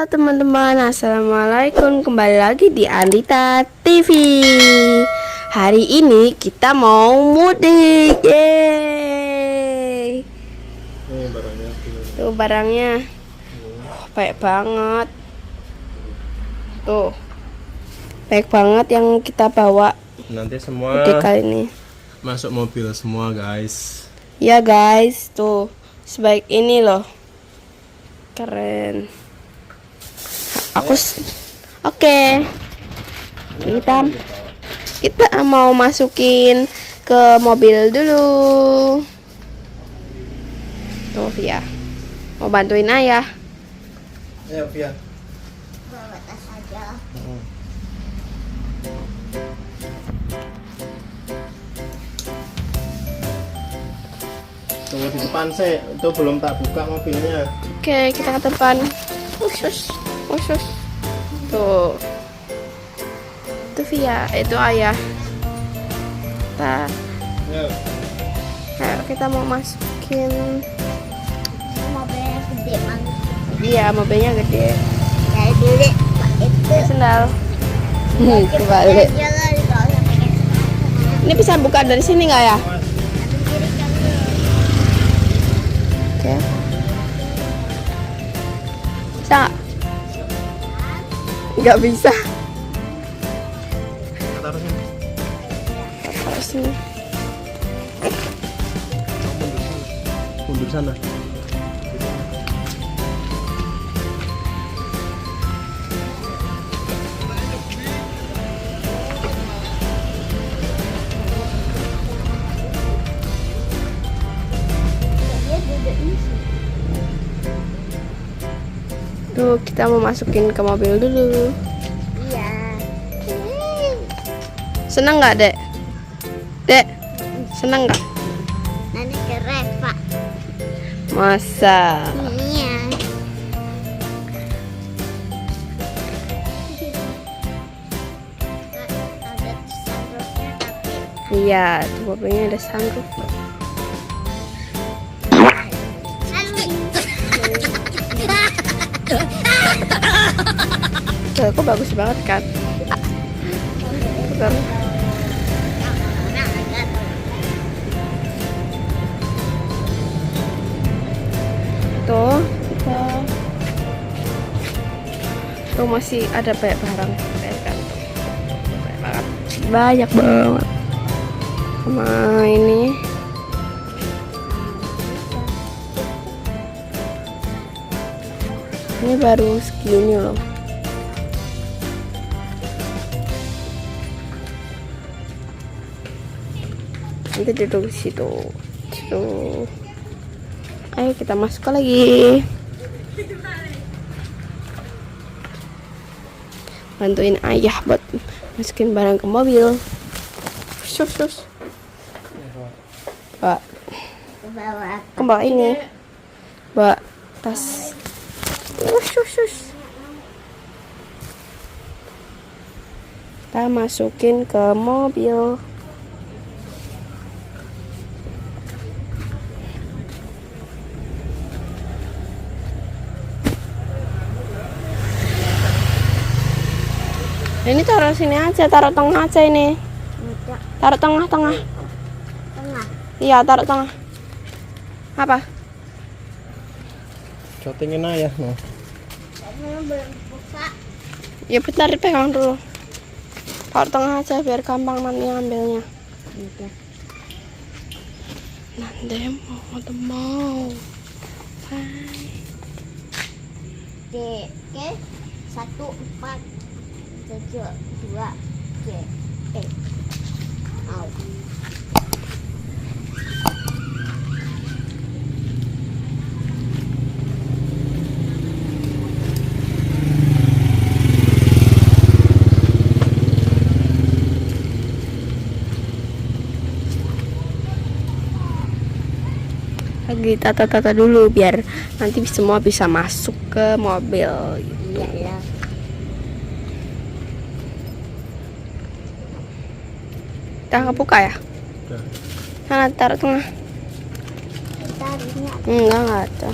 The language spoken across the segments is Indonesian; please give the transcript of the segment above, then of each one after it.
Halo teman-teman, assalamualaikum. Kembali lagi di Andita TV. Hari ini kita mau mudik. Yeay. Barangnya. Tuh barangnya. Baik banget. Tuh. Baik banget yang kita bawa Nanti semua mudik kali ini. masuk mobil semua, guys. Ya guys, tuh sebaik ini loh. Keren. Oke. Kita mau masukin ke mobil dulu. Tuh ya. Mau bantuin ayah. Ayo, Via. Bawa tas aja. Tunggu di depan sih, itu belum tak buka mobilnya. Oke, kita ke depan. Usus. Tuh. Itu Via, itu ayah. Ayo. Ayo kita mau masukin. Mobilnya gede banget. Iya, mobilnya gede. Dari dulu Pak, itu. Sendal. Kebalik. Jangan kalau sampai ke sana. Ini bisa buka dari sini nggak ya? Ambil kiri kamu. Oke. Bisa nggak? Nggak bisa. Taruh sini. Taruh sini. Mundur sana. Dia duduk di sini. Tuh kita mau masukin ke mobil dulu. Iya. Seneng nggak dek? Dek, seneng nggak? Nanti ke Reva. Masa? Iya. Ada sunroofnya tapi Iya, tuh mobilnya ada sunroof. Tuh, kok bagus banget kan? Tuh kan? Tuh, tuh masih ada banyak barang, banyak kantong, banyak banget. Sama ini baru segini loh. Nanti duduk di situ. Ayo kita masuk lagi. Bantuin ayah buat masukin barang ke mobil. Sus. Pak, Bawa ke bawah ini. Bawa tas. Sus. Kita masukin ke mobil. Ini taruh sini aja, taruh tengah aja ini. muda Taruh tengah. tengah. Iya, taruh tengah. Apa? Cotengin ayah, no. Kamu belum buka. Ya bentar dipegang dulu. Taruh tengah aja biar gampang nanti ngambilnya. Udah. Nanti mau. Hai. D K 1472 G E. Au. Lagi tata-tata dulu biar nanti semua bisa masuk ke mobil. Iya. Kita buka ya? Udah. Sana taruh tengah. Taruhnya Enggak ada.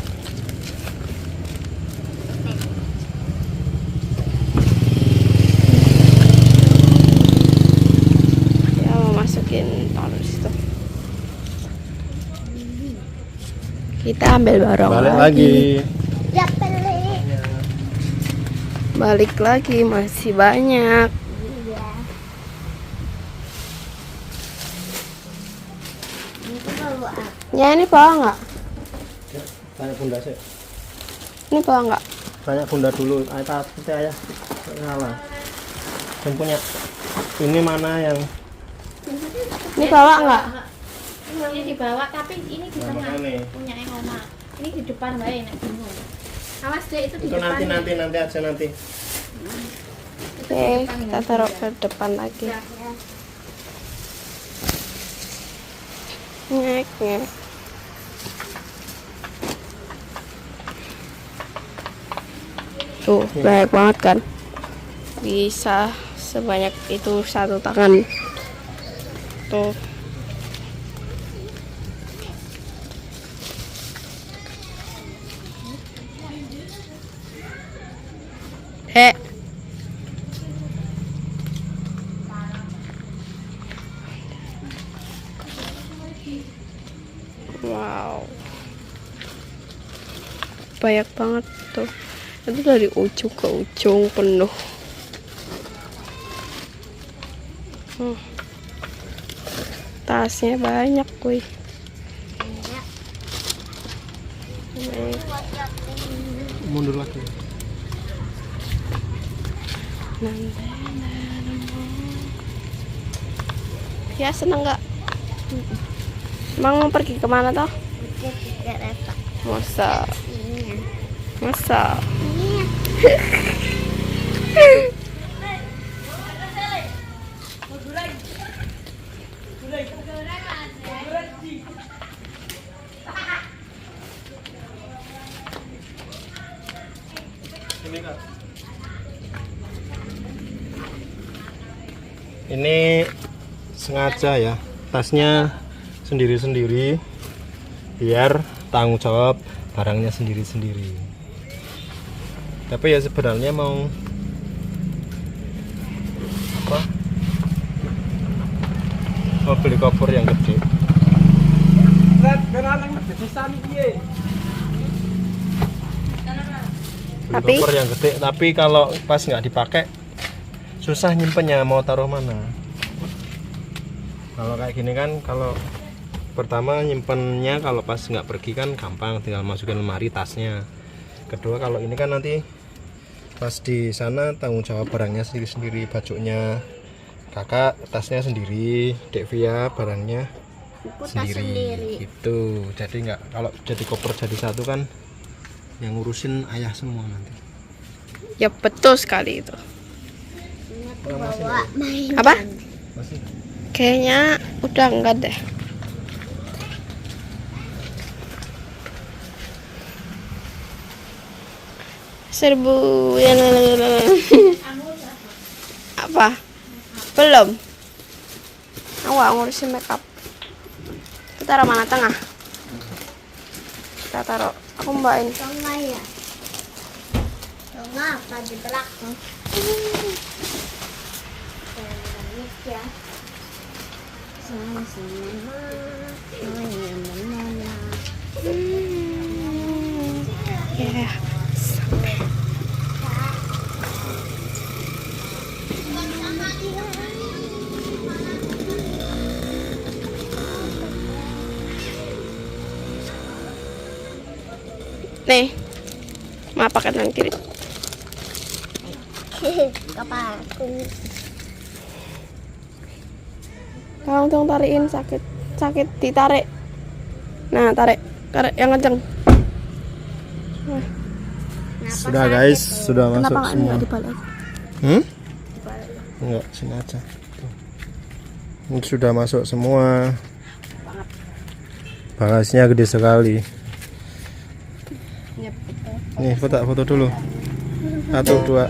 Kita ambil barang Balik lagi. Ya beli. Balik lagi, masih banyak. Iya. Itu bawa apa? Ya ini bawa nggak? Tanya bunda sih. Ini bawa nggak? Tanya bunda dulu. Ayah seperti ayah. Salah. Yang punya. Ini mana yang? Ini bawa nggak? Ini di bawah tapi ini di Nah, tengah. makanya. Punya yang oma. Ini di depan bae nek bingung. Awas deh itu di Itu depan. nanti aja nanti. Oke, kita taruh ke depan lagi. Ya. Nyek, nyek. Tuh, banyak banget kan? Bisa sebanyak itu satu tangan. Tuh. Wow. Banyak banget tuh. Itu dari ujung ke ujung penuh. Tasnya banyak, kuy. Mundur lagi. Ya seneng nggak? Emang mau pergi kemana toh? Udah tidak dapat. Masa? Iya. Masa? Iya. Ini sengaja ya, tasnya sendiri-sendiri biar tanggung jawab barangnya sendiri-sendiri. Tapi ya sebenarnya mau apa? Mau beli koper yang gede. Beli koper yang gede, tapi kalau pas nggak dipakai susah nyimpennya, mau taruh mana. Kalau kayak gini kan, kalau pertama nyimpennya kalau pas nggak pergi kan gampang, tinggal masukin lemari tasnya. Kedua kalau ini kan nanti pas di sana tanggung jawab barangnya sendiri-sendiri, bajunya kakak, tasnya sendiri, Dek Via barangnya sendiri. Gitu. Jadi nggak, kalau jadi koper jadi satu kan yang ngurusin ayah semua nanti. Ya betul sekali itu. Aku bawa mainan. Apa? Masih. Kayaknya udah enggak deh. Serbu apa? Belum. Aku nggak ngurusin makeup. Kita taruh mana, tengah? Kita taruh. Aku mbakin. Tonga ya. Tonga apa di belakang? Ya. Sama-sama. Ya. Nih, mau pakai tangan kiri. Kepalaku. Tolong dong tarikin, sakit ditarik. Nah, tarik yang kenceng. Sudah guys, sudah masuk Kenapa nggak semua. dibalik? Enggak, sini aja. Tuh. Ini sudah masuk semua. Bagasinya gede sekali. Yep, betul. Nih, foto dulu. 1, 2.